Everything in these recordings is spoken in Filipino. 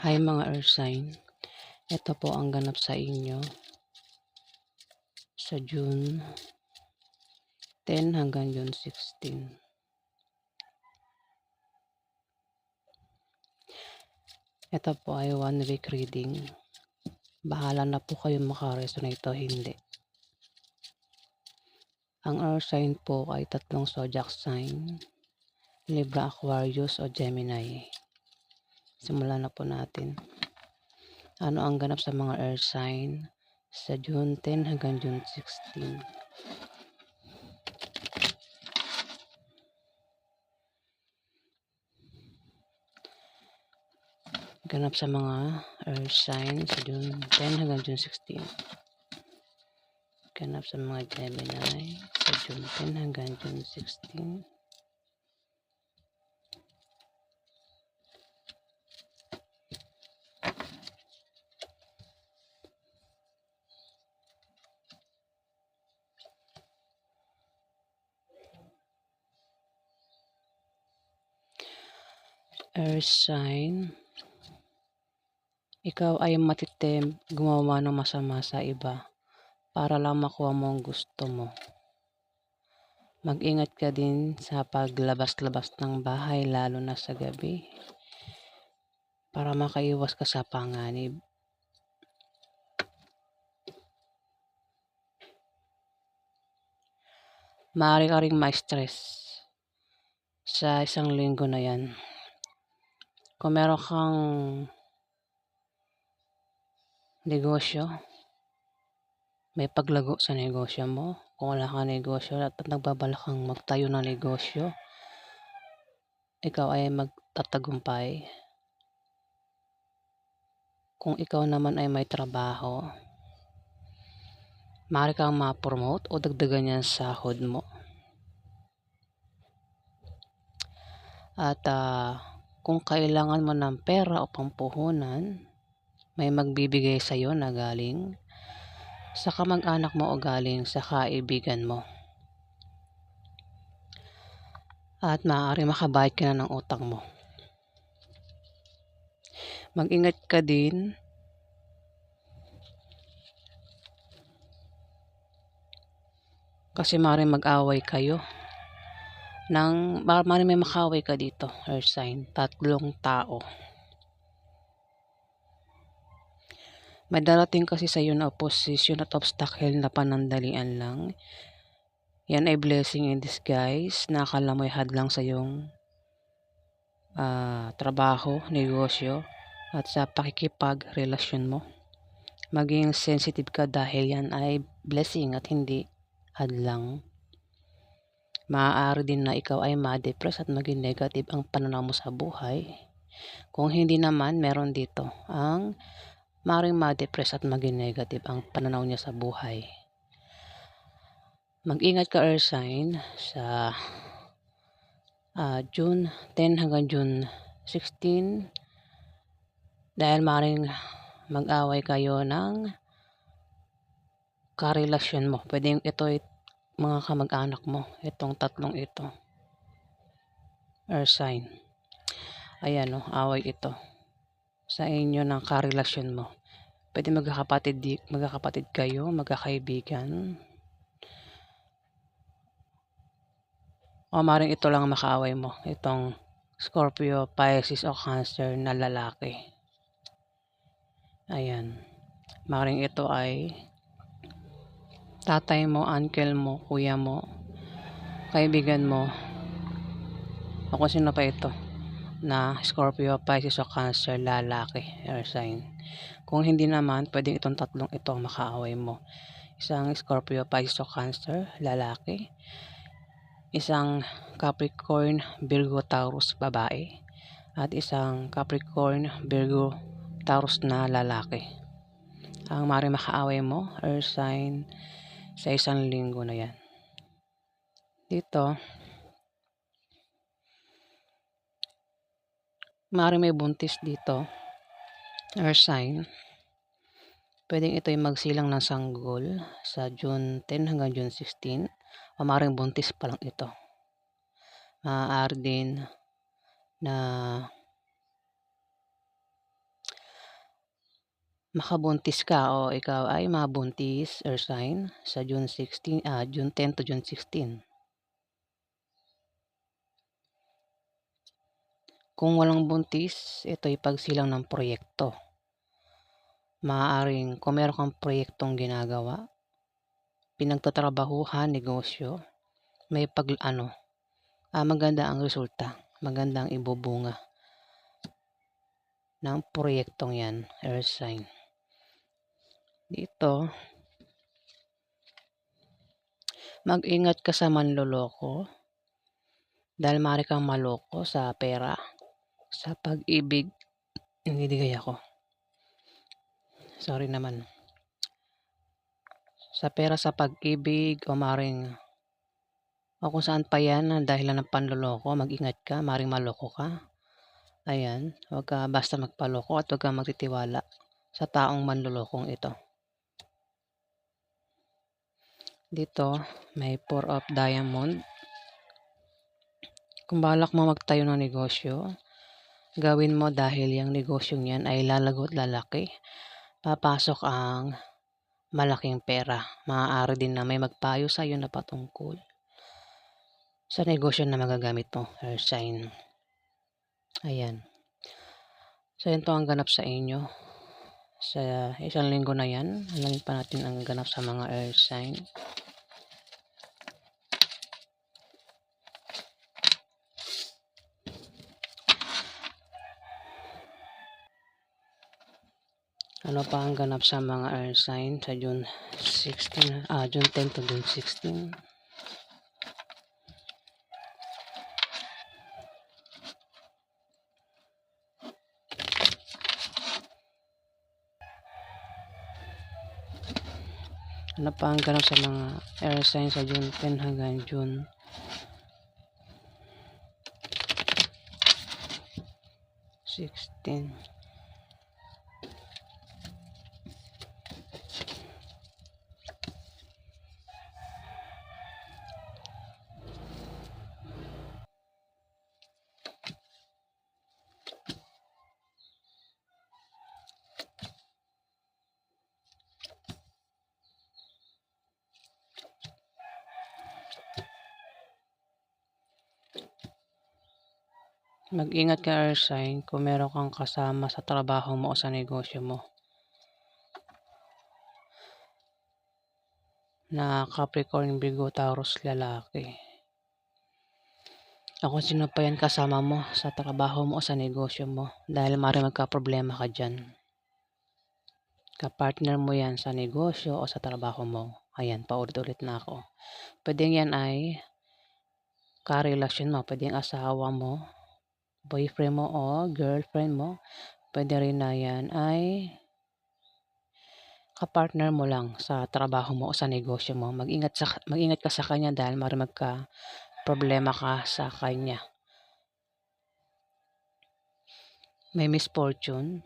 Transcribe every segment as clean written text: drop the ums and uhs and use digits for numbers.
Hi mga earth sign, ito po ang ganap sa inyo sa June 10 hanggang June 16. Ito po ay 1 week reading. Bahala na po kayo makaresonate o hindi. Ang earth sign po ay 3 zodiac sign, Libra, Aquarius o Gemini. Simulan na po natin. Ano ang ganap sa mga earth sign sa June 10 hanggang June 16? Ganap sa mga earth sign sa June 10 hanggang June 16. Ganap sa mga Gemini sa June 10 hanggang June 16. Earth sign, ikaw ay matitim gumawa ng masama sa iba para lang makuha mo ang gusto mo. Mag-ingat ka din sa paglabas-labas ng bahay lalo na sa gabi para makaiwas ka sa panganib. Maaari ka ring ma-stress sa isang linggo na yan. Kung meron kang negosyo, may paglago sa negosyo mo. Kung wala kang negosyo at nagbabalak kang magtayo ng negosyo, ikaw ay magtatagumpay. Kung ikaw naman ay may trabaho, maaari kang ma-promote o dagdagan yan sa sahod mo. At kung kailangan mo ng pera o pampuhunan, may magbibigay sa iyo na galing sa kamag-anak mo o galing sa kaibigan mo. At maaari makabayad ka na ng utang mo. Mag-ingat ka din kasi maaari mag-away kayo. Maaari may makaway ka dito, earth sign, 3 tao. May darating kasi sa iyo na opposition at obstacle na panandalian lang. Yan ay blessing in disguise na akala mo'y hadlang sa iyong trabaho, negosyo at sa pakikipagrelasyon mo. Maging sensitive ka dahil yan ay blessing at hindi hadlang. Maaari din na ikaw ay ma-depress at maging negative ang pananaw mo sa buhay. Kung hindi naman, meron dito ang maaaring ma-depress at maging negative ang pananaw niya sa buhay. Mag-ingat ka earth sign sa June 10 hanggang June 16 dahil maaaring mag-away kayo ng karelasyon mo. Pwedeng ito ay mga kamag-anak mo, itong 3 ito. Earth sign. Ayan away ito sa inyo ng karelasyon mo. Pwede magkakapatid kayo, magkakaibigan. O maaaring ito lang makaaway mo, itong Scorpio, Pisces o Cancer na lalaki. Ayan. Maaaring ito ay tatay mo, uncle mo, kuya mo, kaibigan mo, o kung sino pa ito na Scorpio, Pisces o Cancer, lalaki, air sign. Kung hindi naman, pwedeng itong 3 ito ang makaaway mo. Isang Scorpio, Pisces o Cancer, lalaki. Isang Capricorn, Virgo, Taurus, babae. At isang Capricorn, Virgo, Taurus na lalaki. Ang maaaring makaaway mo, earth sign, sa isang linggo na yan. Dito, maaaring may buntis dito, earth sign. Pwedeng ito'y magsilang ng sanggol sa June 10 hanggang June 16. O maaaring buntis pa lang ito. Maaari din na makabuntis ka o ikaw ay mabuntis or sign sa June 10 to June 16. Kung walang buntis, ito'y pagsilang ng proyekto. Maaaring kung meron kang proyektong ginagawa, pinagtatrabahuhan, negosyo, may maganda ang resulta, maganda ang ibubunga ng proyektong yan, earth sign. Dito, mag-ingat ka sa manloloko dahil maaari kang maloko sa pera, sa pag-ibig. Nangidigay ako. Sorry naman. Sa pera, sa pag-ibig, o maaaring o kung saan pa yan dahil lang ng panloloko, mag-ingat ka, maaaring maloko ka. Ayan, huwag ka basta magpaloko at huwag ka magtitiwala sa taong manlolokong ito. Dito, may 4 of diamond. Kung balak mo magtayo ng negosyo, gawin mo dahil yung negosyong yan ay lalago at lalaki. Papasok ang malaking pera. Maaari din na may magpayo sa iyo na patungkol sa negosyo na magagamit mo, earth sign. Ayan. So, yun to ang ganap sa inyo. Sa isang linggo na yan, alamin pa natin ang ganap sa mga earth sign. Ano pa ang ganap sa mga earth sign sa June 10 to June 16? Ano pa ang ganap sa mga earth sign sa June 10 hanggang June 16? Mag-ingat ka, earth sign, kung meron kang kasama sa trabaho mo o sa negosyo mo na Capricorn, Virgo, Taurus, lalaki. O kung sino pa yan kasama mo sa trabaho mo o sa negosyo mo dahil maaari magka-problema ka dyan. Ka-partner mo yan sa negosyo o sa trabaho mo. Ayan, paulit-ulit na ako. Pwedeng yan ay karelasyon mo, pwedeng asawa mo, boyfriend mo o girlfriend mo. Pwede rin na yan ay kapartner mo lang sa trabaho mo o sa negosyo mo. Mag-ingat ka sa kanya dahil maaari magka-problema ka sa kanya. May misfortune.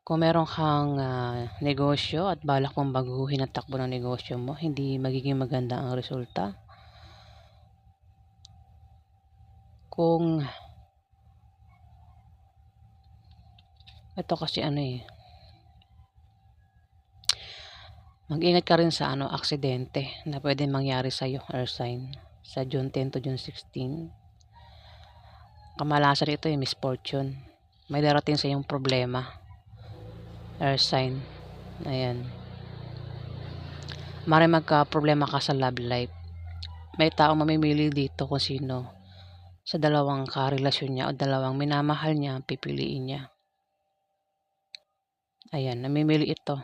Kung meron kang negosyo at balak mong baguhin ang takbo ng negosyo mo, hindi magiging maganda ang resulta. Kung ito kasi mag-ingat ka rin sa aksidente na pwedeng mangyari sa iyo, earth sign, sa June 10 to June 16. Kamalasan ito misfortune. May darating sa iyong problema, earth sign. Ayan. Mari magka-problema ka sa love life. May tao mamimili dito kung sino sa dalawang karelasyon niya o dalawang minamahal niya ang pipiliin niya. Ayan, namimili ito.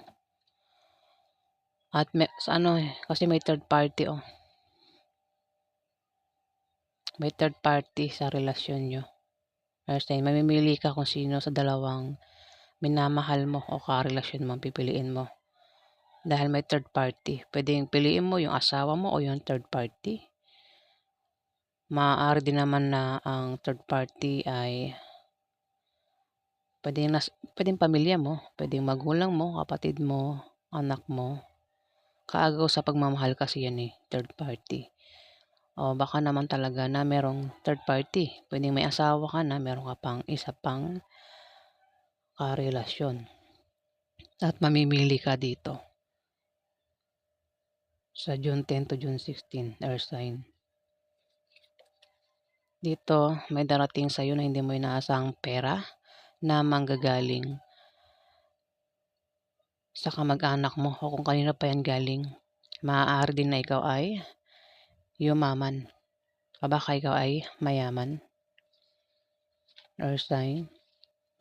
At kasi may third party May third party sa relasyon nyo. Earth sign, mamimili ka kung sino sa dalawang minamahal mo o karelasyon mo ang pipiliin mo. Dahil may third party. Pwedeng piliin mo yung asawa mo o yung third party. Maaari din naman na ang third party ay pwedeng pamilya mo, pwedeng magulang mo, kapatid mo, anak mo. Kaagaw sa pagmamahal kasi yan third party. O baka naman talaga na merong third party. Pwedeng may asawa ka na, meron ka pang isa pang karelasyon. At mamimili ka dito sa June 10 to June 16, earth sign. Dito, may darating sa'yo na hindi mo inaasahang pera na manggagaling sa kamag-anak mo o kung kanino pa yan galing. Maaari din na ikaw ay yumaman. O baka ikaw ay mayaman. Earth sign.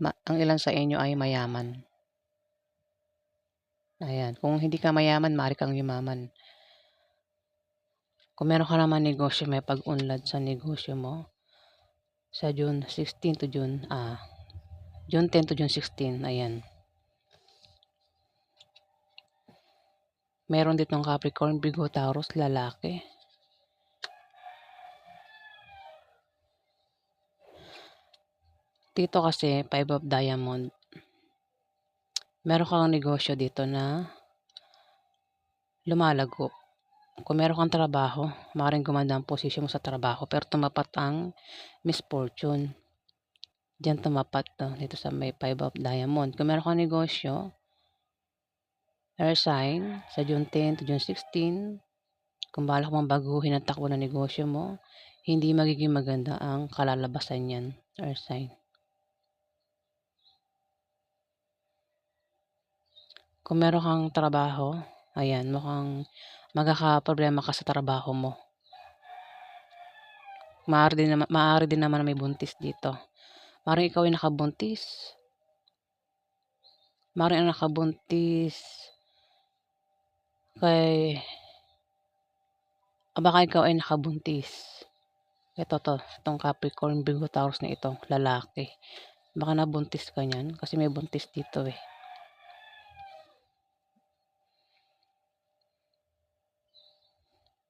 Ang ilan sa inyo ay mayaman. Ayan. Kung hindi ka mayaman, maaari kang yumaman. Kung meron ka naman negosyo, may pag-unlad sa negosyo mo. Sa June 10 to June 16, ayan. Meron ditong Capricorn, Virgo, Taurus, lalaki. Dito kasi, 5 of Diamond. Meron kang negosyo dito na lumalago. Kung meron kang trabaho, maaaring gumanda ang posisyon mo sa trabaho, pero tumapat ang misfortune. Diyan tumapat dito sa may 5 of Diamond. Kung meron kang negosyo, air sign, sa June 10 to June 16, kung balak mong baguhin ang takbo ng negosyo mo, hindi magiging maganda ang kalalabasan niyan, air sign. Kung meron kang trabaho, ayan, mukhang magkakaproblema ka sa trabaho mo. Maaari din naman na may buntis dito. Maaaring ikaw ay nakabuntis. Maaaring ang nakabuntis kay baka ikaw ay nakabuntis. Itong Capricorn, Virgo, Taurus na ito, lalaki. Baka nabuntis ka niyan kasi may buntis dito eh.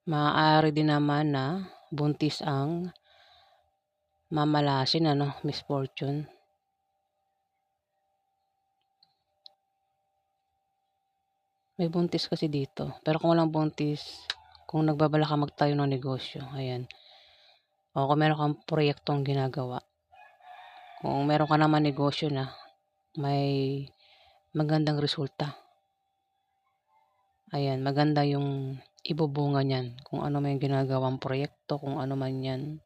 Maaari din naman na buntis ang mamalasin, misfortune. May buntis kasi dito. Pero kung walang buntis, kung nagbabala ka magtayo ng negosyo, ayan. O kung meron kang proyektong ginagawa. Kung meron ka naman negosyo na, may magandang resulta. Ayan, maganda yung ibubunga niyan. Kung ano man yung ginagawang proyekto, kung ano man yan.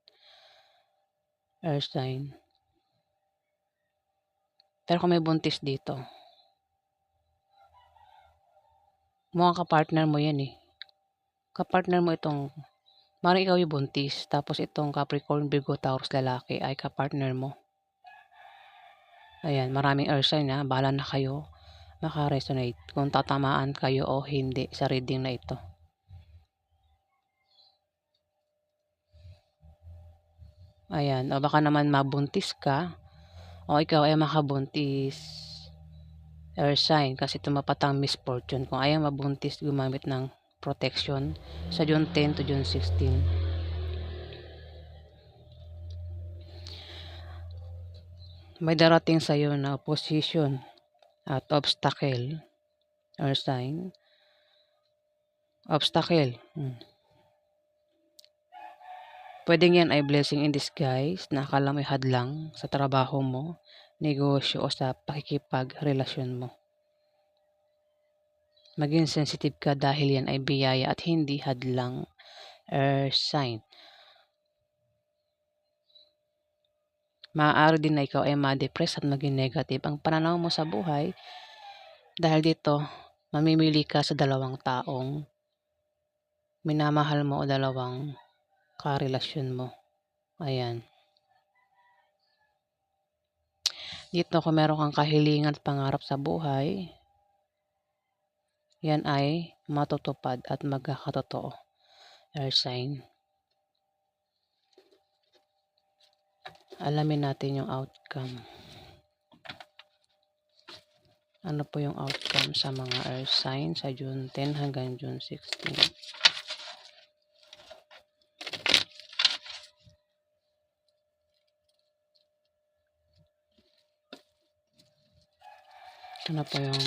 Earth sign. Pero kung may buntis dito, mukhang kapartner mo yan eh. Kapartner mo itong, maaaring ikaw yung buntis, tapos itong Capricorn, Virgo, Taurus, lalaki ay kapartner mo. Ayan, maraming earth sign ha. Bahala na kayo maka-resonate kung tatamaan kayo o hindi sa reading na ito. Ayan, o baka naman mabuntis ka o ikaw ay makabuntis. Earth sign kasi tumapat ang misfortune. Kung ayaw mabuntis, gumamit ng protection sa June 10 to June 16. May darating sa iyo na opposition at obstacle. Earth sign. Obstacle. Pwedeng yan ay blessing in disguise na akala mo'y hadlang sa trabaho mo, negosyo o sa pakikipagrelasyon mo. Maging sensitive ka dahil yan ay biyaya at hindi hadlang. Earth sign. Maaari din na ikaw ay ma-depress at maging negative ang pananaw mo sa buhay dahil dito mamimili ka sa dalawang taong minamahal mo o dalawang karelasyon mo. Ayan. Dito kung meron kang kahilingan at pangarap sa buhay, yan ay matutupad at magkakatotoo. Earth sign. Alamin natin yung outcome. Ano po yung outcome sa mga earth sign sa June 10 hanggang June 16? Ano po yung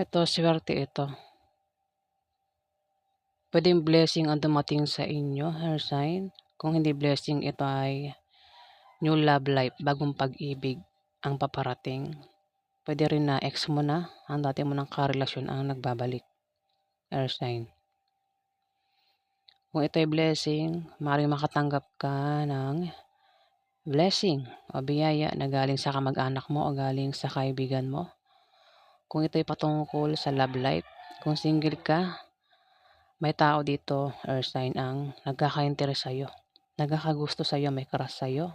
Ito, swerte ito. Pwedeng blessing ang dumating sa inyo, air sign. Kung hindi blessing, ito ay new love life, bagong pag-ibig ang paparating. Pwede rin na ex mo na, ang dati mo ng karelasyon ang nagbabalik, air sign. Kung ito ay blessing, maaaring makatanggap ka ng blessing o biyaya na galing sa kamag-anak mo o galing sa kaibigan mo. Kung ito ay patungkol sa love life, kung single ka, may tao dito, earth sign, ang nagkaka-interest sa'yo. Nagkakagusto sa'yo, may crush sa'yo.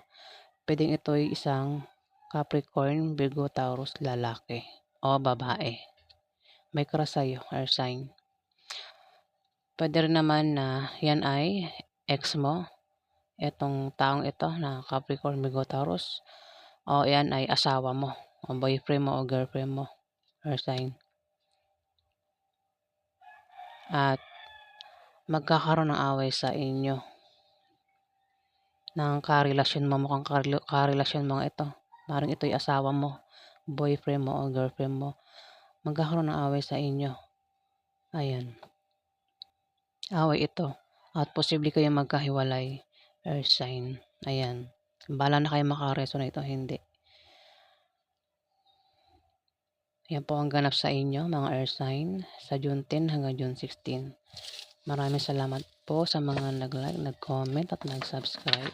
Pwedeng ito ay isang Capricorn, Virgo, Taurus, lalaki o babae. May crush sa'yo, earth sign. Pwede rin naman na yan ay ex mo, etong taong ito na Capricorn, Virgo, Taurus, o yan ay asawa mo, o boyfriend mo o girlfriend mo, earth sign. At magkakaroon ng away sa inyo ng karelasyon mo, mukhang karelasyon mo ito. Maring ito'y asawa mo, boyfriend mo o girlfriend mo. Magkakaroon ng away sa inyo. Ayan. Away ito. At posible kayo magkahiwalay, earth sign. Ayan. Bala na kayo makaresonate ito, hindi. Yan po ang ganap sa inyo, mga earth sign, sa June 10 hanggang June 16. Maraming salamat po sa mga nag-like, nag-comment at nag-subscribe.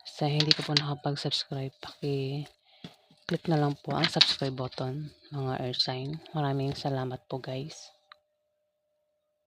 Sa hindi ko po nakapag-subscribe, paki-click na lang po ang subscribe button, mga earth sign. Maraming salamat po guys.